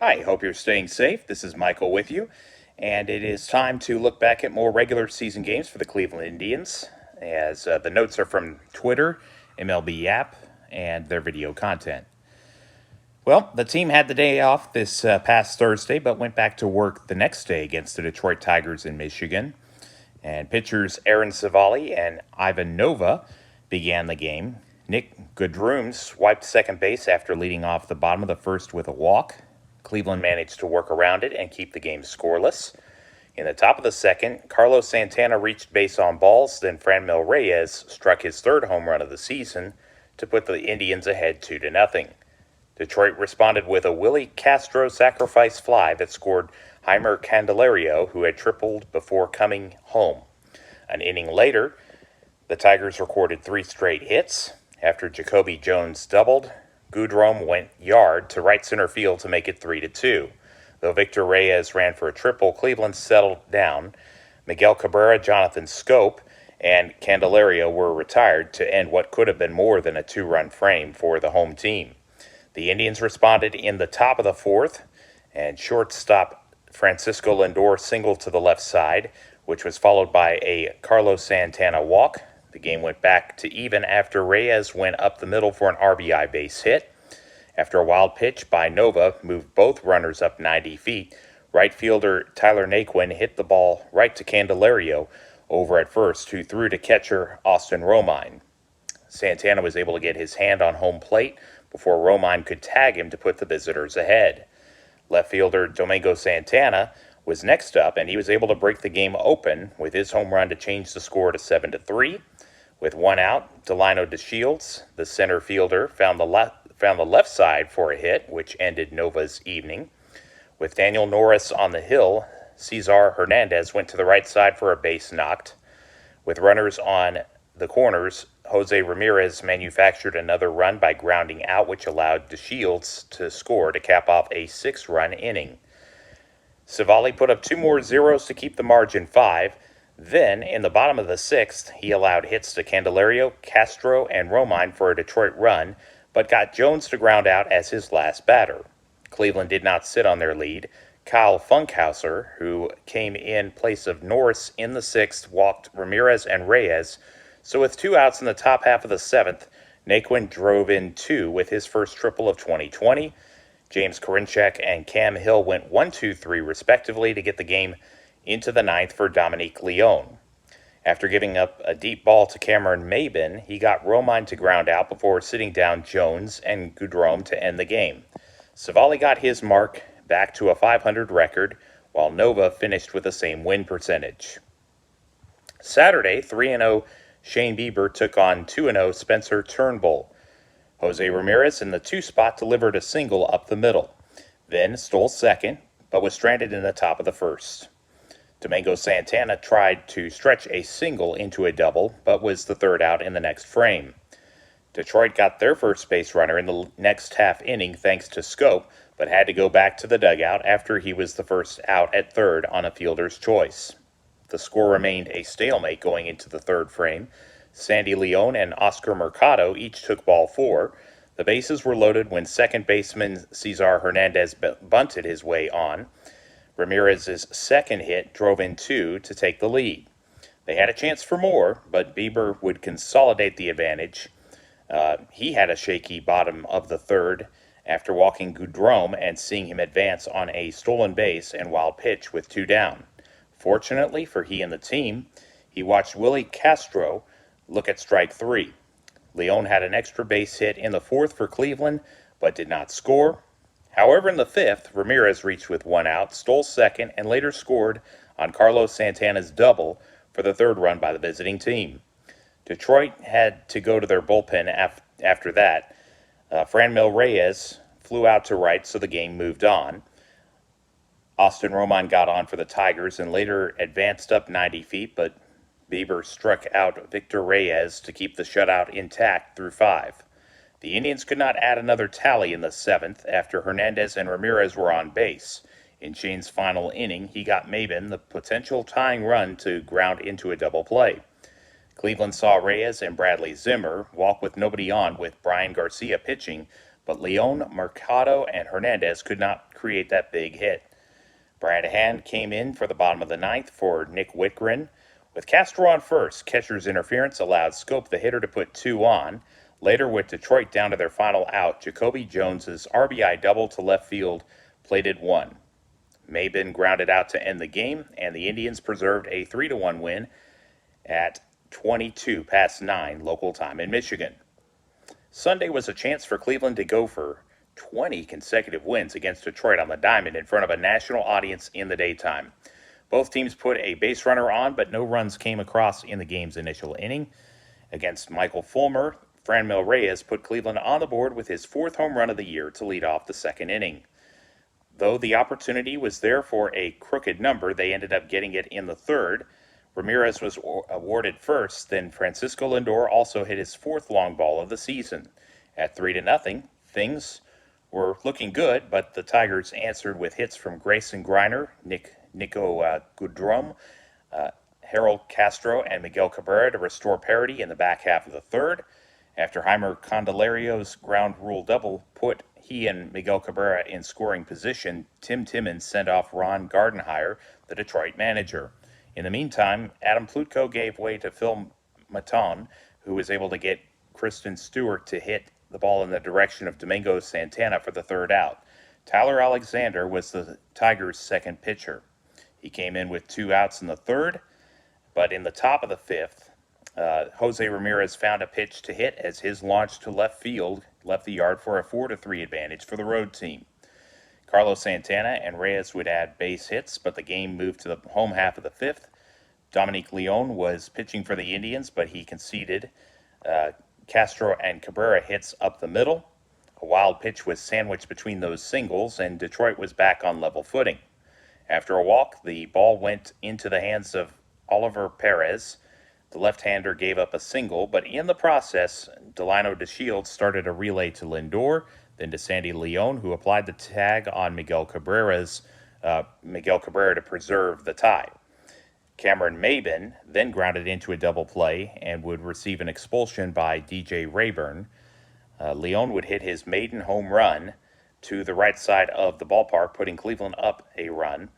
Hi, hope you're staying safe. This is Michael with you, and it is time to look back at more regular season games for the Cleveland Indians, as the notes are from Twitter, MLB app, and their video content. Well, the team had the day off this past Thursday, but went back to work the next day against the Detroit Tigers in Michigan. And pitchers Aaron Savali and Ivan Nova began the game. Nick Goodrum swiped second base after leading off the bottom of the first with a walk. Cleveland managed to work around it and keep the game scoreless. In the top of the second, Carlos Santana reached base on balls, then Franmil Reyes struck his third home run of the season to put the Indians ahead 2-0. Detroit responded with a Willie Castro sacrifice fly that scored Heimer Candelario, who had tripled before coming home. An inning later, the Tigers recorded 3 straight hits. After Jacoby Jones doubled, Goodrum went yard to right center field to make it 3-2. Though Victor Reyes ran for a triple, Cleveland settled down. Miguel Cabrera, Jonathan Schoop, and Candelario were retired to end what could have been more than a 2-run frame for the home team. The Indians responded in the top of the fourth, and shortstop Francisco Lindor singled to the left side, which was followed by a Carlos Santana walk. The game went back to even after Reyes went up the middle for an RBI base hit. After a wild pitch by Nova moved both runners up 90 feet, right fielder Tyler Naquin hit the ball right to Candelario over at first, who threw to catcher Austin Romine. Santana was able to get his hand on home plate before Romine could tag him to put the visitors ahead. Left fielder Domingo Santana was next up, and he was able to break the game open with his home run to change the score to 7-3. With one out, Delino DeShields, the center fielder, found the left side for a hit, which ended Nova's evening. With Daniel Norris on the hill, Cesar Hernandez went to the right side for a base knocked. With runners on the corners, Jose Ramirez manufactured another run by grounding out, which allowed DeShields to score to cap off a 6-run inning. Savali put up 2 more zeros to keep the margin 5. Then, in the bottom of the 6th, he allowed hits to Candelario, Castro, and Romine for a Detroit run, but got Jones to ground out as his last batter. Cleveland did not sit on their lead. Kyle Funkhauser, who came in place of Norris in the 6th, walked Ramirez and Reyes. So with 2 outs in the top half of the 7th, Naquin drove in 2 with his first triple of 2020. James Karinchak and Cam Hill went 1-2-3 respectively to get the game into the 9th for Dominique Leone. After giving up a deep ball to Cameron Maybin, he got Romine to ground out before sitting down Jones and Goodrum to end the game. Savali got his mark back to a .500 record, while Nova finished with the same win percentage. Saturday, 3-0 Shane Bieber took on 2-0 Spencer Turnbull. Jose Ramirez in the 2 spot delivered a single up the middle, then stole second, but was stranded in the top of the first. Domingo Santana tried to stretch a single into a double, but was the 3rd out in the next frame. Detroit got their first base runner in the next half inning thanks to Schoop, but had to go back to the dugout after he was the first out at 3rd on a fielder's choice. The score remained a stalemate going into the 3rd frame. Sandy Leone and Oscar Mercado each took ball 4. The bases were loaded when second baseman Cesar Hernandez bunted his way on. Ramirez's second hit drove in 2 to take the lead. They had a chance for more, but Bieber would consolidate the advantage. He had a shaky bottom of the 3rd after walking Goodrum and seeing him advance on a stolen base and wild pitch with 2 down. Fortunately for he and the team, he watched Willie Castro look at strike 3. Leone had an extra base hit in the 4th for Cleveland, but did not score. However, in the 5th, Ramirez reached with 1 out, stole second, and later scored on Carlos Santana's double for the 3rd run by the visiting team. Detroit had to go to their bullpen after that. Franmil Reyes flew out to right, so the game moved on. Austin Romine got on for the Tigers and later advanced up 90 feet, but Bieber struck out Victor Reyes to keep the shutout intact through 5. The Indians could not add another tally in the 7th after Hernandez and Ramirez were on base. In Shane's final inning, he got Maybin the potential tying run to ground into a double play. Cleveland saw Reyes and Bradley Zimmer walk with nobody on with Brian Garcia pitching, but Leone, Mercado, and Hernandez could not create that big hit. Brad Hand came in for the bottom of the ninth for Nick Whitgren. With Castro on first, catcher's interference allowed Schoop, the hitter, to put 2 on. Later, with Detroit down to their final out, Jacoby Jones's RBI double to left field plated 1. Maben grounded out to end the game, and the Indians preserved a 3-1 win at 22 past 9 local time in Michigan. Sunday was a chance for Cleveland to go for 20 consecutive wins against Detroit on the diamond in front of a national audience in the daytime. Both teams put a base runner on, but no runs came across in the game's initial inning. Against Michael Fulmer, Franmil Reyes put Cleveland on the board with his 4th home run of the year to lead off the second inning. Though the opportunity was there for a crooked number, they ended up getting it in the third. Ramirez was awarded first, then Francisco Lindor also hit his 4th long ball of the season. At 3-0, things were looking good, but the Tigers answered with hits from Grayson Greiner, Nico Goodrum, Harold Castro, and Miguel Cabrera to restore parity in the back half of the third. After Heimer Candelario's ground rule double put he and Miguel Cabrera in scoring position, Tim Timmons sent off Ron Gardenhire, the Detroit manager. In the meantime, Adam Plutko gave way to Phil Maton, who was able to get Kristen Stewart to hit the ball in the direction of Domingo Santana for the third out. Tyler Alexander was the Tigers' second pitcher. He came in with 2 outs in the third, but in the top of the 5th, Jose Ramirez found a pitch to hit as his launch to left field left the yard for a 4-3 advantage for the road team. Carlos Santana and Reyes would add base hits, but the game moved to the home half of the 5th. Dominique Leone was pitching for the Indians, but he conceded Castro and Cabrera hits up the middle. A wild pitch was sandwiched between those singles, and Detroit was back on level footing. After a walk, the ball went into the hands of Oliver Perez. The left-hander gave up a single, but in the process, Delino DeShields started a relay to Lindor, then to Sandy Leone, who applied the tag on Miguel Cabrera to preserve the tie. Cameron Maben then grounded into a double play and would receive an expulsion by DJ Rayburn. Leone would hit his maiden home run to the right side of the ballpark, putting Cleveland up a run.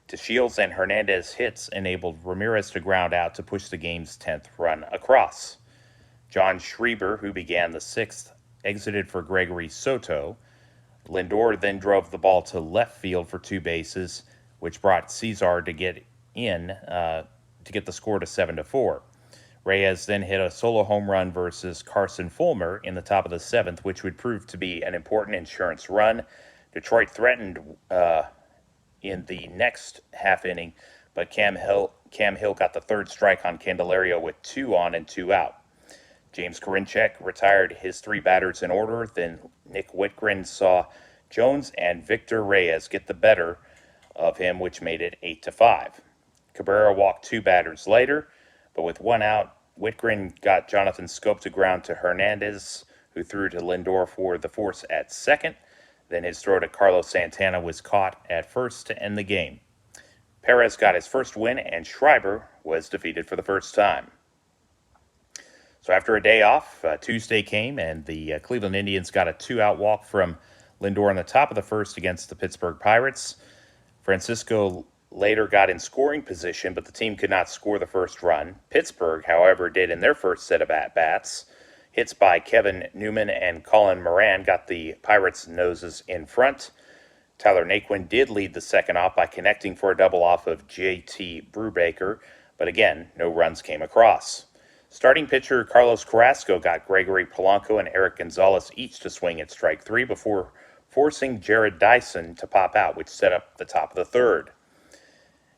DeShields and Hernandez hits enabled Ramirez to ground out to push the game's 10th run across. John Schreiber, who began the 6th, exited for Gregory Soto. Lindor then drove the ball to left field for 2 bases, which brought Cesar to get the score to 7-4. Reyes then hit a solo home run versus Carson Fulmer in the top of the 7th, which would prove to be an important insurance run. Detroit threatened in the next half inning, but Cam Hill got the 3rd strike on Candelario with 2 on and 2 out. James Karinchak retired his 3 batters in order. Then Nick Whitgren saw Jones and Victor Reyes get the better of him, which made it 8-5. Cabrera walked 2 batters later, but with 1 out, Whitgren got Jonathan Schoop to ground to Hernandez, who threw to Lindor for the force at second. Then his throw to Carlos Santana was caught at first to end the game. Perez got his first win, and Schreiber was defeated for the first time. So after a day off, Tuesday came, and the Cleveland Indians got a 2-out walk from Lindor in the top of the first against the Pittsburgh Pirates. Francisco later got in scoring position, but the team could not score the first run. Pittsburgh, however, did in their first set of at-bats. Hits by Kevin Newman and Colin Moran got the Pirates' noses in front. Tyler Naquin did lead the second off by connecting for a double off of J.T. Brubaker, but again, no runs came across. Starting pitcher Carlos Carrasco got Gregory Polanco and Eric Gonzalez each to swing at strike 3 before forcing Jared Dyson to pop out, which set up the top of the third.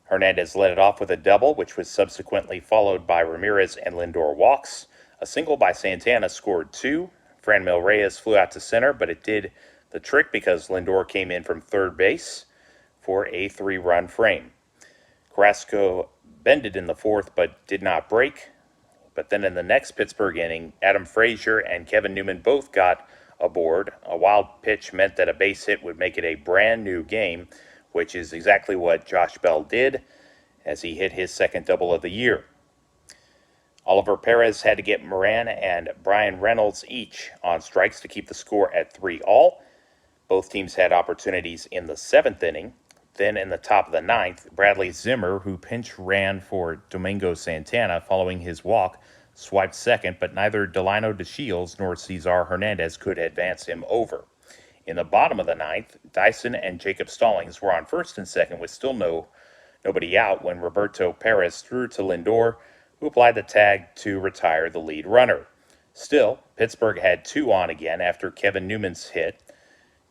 Hernandez led it off with a double, which was subsequently followed by Ramirez and Lindor walks. A single by Santana scored 2. Franmil Reyes flew out to center, but it did the trick because Lindor came in from third base for a 3-run frame. Carrasco bended in the 4th, but did not break. But then in the next Pittsburgh inning, Adam Frazier and Kevin Newman both got aboard. A wild pitch meant that a base hit would make it a brand new game, which is exactly what Josh Bell did as he hit his second double of the year. Oliver Perez had to get Moran and Brian Reynolds each on strikes to keep the score at 3-all. Both teams had opportunities in the 7th inning. Then in the top of the 9th, Bradley Zimmer, who pinch ran for Domingo Santana following his walk, swiped second, but neither Delino DeShields nor Cesar Hernandez could advance him over. In the bottom of the 9th, Dyson and Jacob Stallings were on first and second with still nobody out when Roberto Perez threw to Lindor, who applied the tag to retire the lead runner. Still, Pittsburgh had 2 on again after Kevin Newman's hit.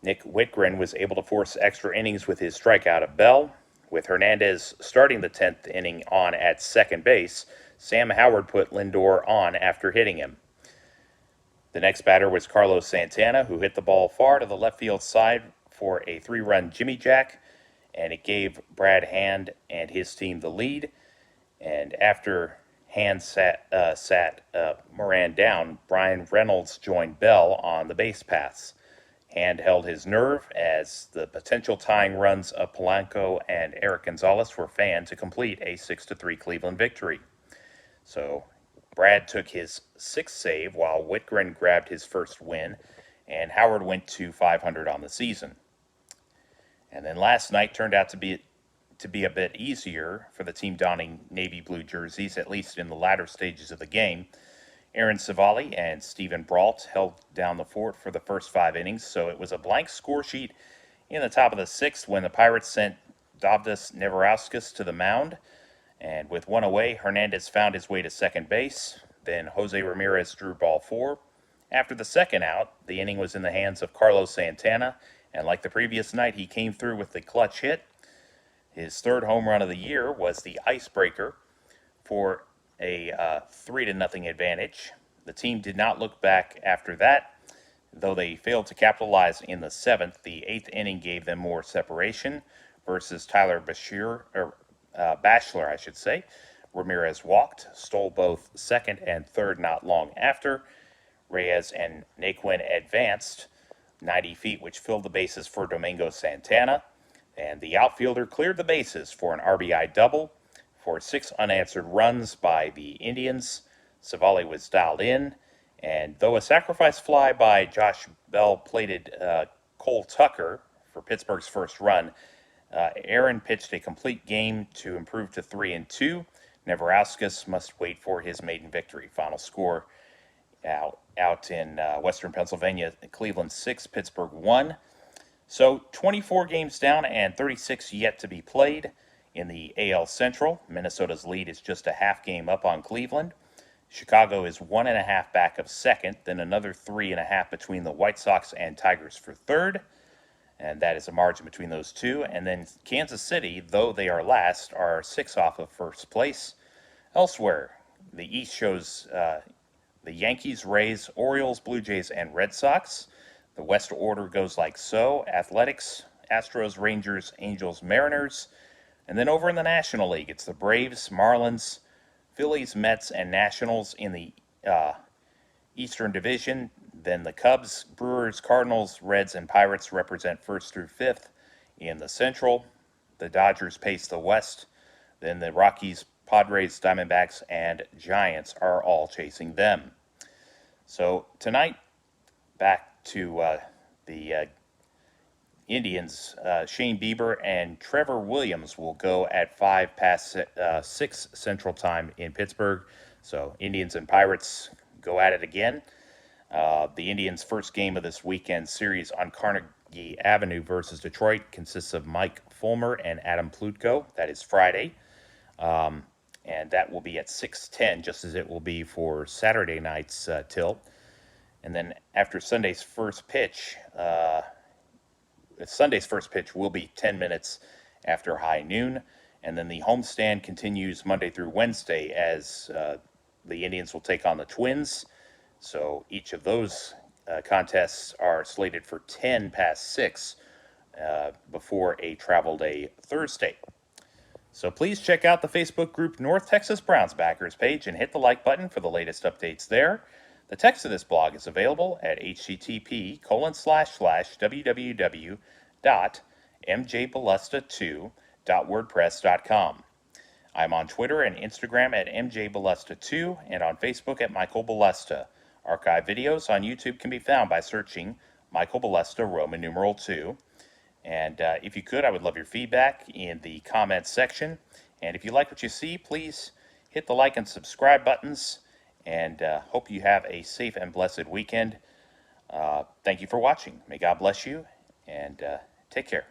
Nick Whitgren was able to force extra innings with his strikeout of Bell. With Hernandez starting the 10th inning on at second base, Sam Howard put Lindor on after hitting him. The next batter was Carlos Santana, who hit the ball far to the left field side for a 3-run Jimmy Jack, and it gave Brad Hand and his team the lead. And after Hand sat Moran down, Brian Reynolds joined Bell on the base paths. Hand held his nerve as the potential tying runs of Polanco and Eric Gonzalez were fanned to complete a 6-3 Cleveland victory. So Brad took his 6th save while Whitgren grabbed his first win, and Howard went to .500 on the season. And then last night turned out to be a bit easier for the team donning navy blue jerseys, at least in the latter stages of the game. Aaron Civale and Stephen Brault held down the fort for the first 5 innings, so it was a blank score sheet in the top of the 6th when the Pirates sent Dovdas Neverauskas to the mound. And with 1 away, Hernandez found his way to second base. Then Jose Ramirez drew ball 4. After the second out, the inning was in the hands of Carlos Santana, and like the previous night, he came through with the clutch hit. His 3rd home run of the year was the icebreaker for a 3-0 advantage. The team did not look back after that, though they failed to capitalize in the 7th. The 8th inning gave them more separation versus Tyler Bashir, Bachelor, I should say. Ramirez walked, stole both 2nd and 3rd not long after. Reyes and Naquin advanced 90 feet, which filled the bases for Domingo Santana. And the outfielder cleared the bases for an RBI double. For 6 unanswered runs by the Indians, Civale was dialed in, and though a sacrifice fly by Josh Bell plated Cole Tucker for Pittsburgh's first run, Aaron pitched a complete game to improve to 3-2. Neverauskas must wait for his maiden victory. Final score out in Western Pennsylvania: Cleveland 6, Pittsburgh 1. So 24 games down and 36 yet to be played. In the AL Central, Minnesota's lead is just a half game up on Cleveland. Chicago is 1.5 back of second, then another 3.5 between the White Sox and Tigers for third. And that is a margin between those two. And then Kansas City, though they are last, are 6 off of first place. Elsewhere, the East shows the Yankees, Rays, Orioles, Blue Jays, and Red Sox. The West order goes like so: Athletics, Astros, Rangers, Angels, Mariners. And then over in the National League, it's the Braves, Marlins, Phillies, Mets, and Nationals in the Eastern Division. Then the Cubs, Brewers, Cardinals, Reds, and Pirates represent 1st through 5th. In the Central, the Dodgers pace the West. Then the Rockies, Padres, Diamondbacks, and Giants are all chasing them. So tonight, back to the Indians. Shane Bieber and Trevor Williams will go at 6 Central Time in Pittsburgh. So Indians and Pirates go at it again. The Indians' first game of this weekend series on Carnegie Avenue versus Detroit consists of Mike Fulmer and Adam Plutko. That is Friday. And that will be at 6:10, just as it will be for Saturday night's tilt. And then after Sunday's first pitch, will be 10 minutes after high noon. And then the homestand continues Monday through Wednesday as the Indians will take on the Twins. So each of those contests are slated for 10 past 6 before a travel day Thursday. So please check out the Facebook group North Texas Browns Backers page and hit the like button for the latest updates there. The text of this blog is available at http://www.mjbalesta2.wordpress.com. I'm on Twitter and Instagram at mjbalesta2 and on Facebook at Michael Balesta. Archive videos on YouTube can be found by searching Michael Balesta, Roman numeral 2. And if you could, I would love your feedback in the comments section. And if you like what you see, please hit the like and subscribe buttons. And hope you have a safe and blessed weekend. Thank you for watching. May God bless you, and take care.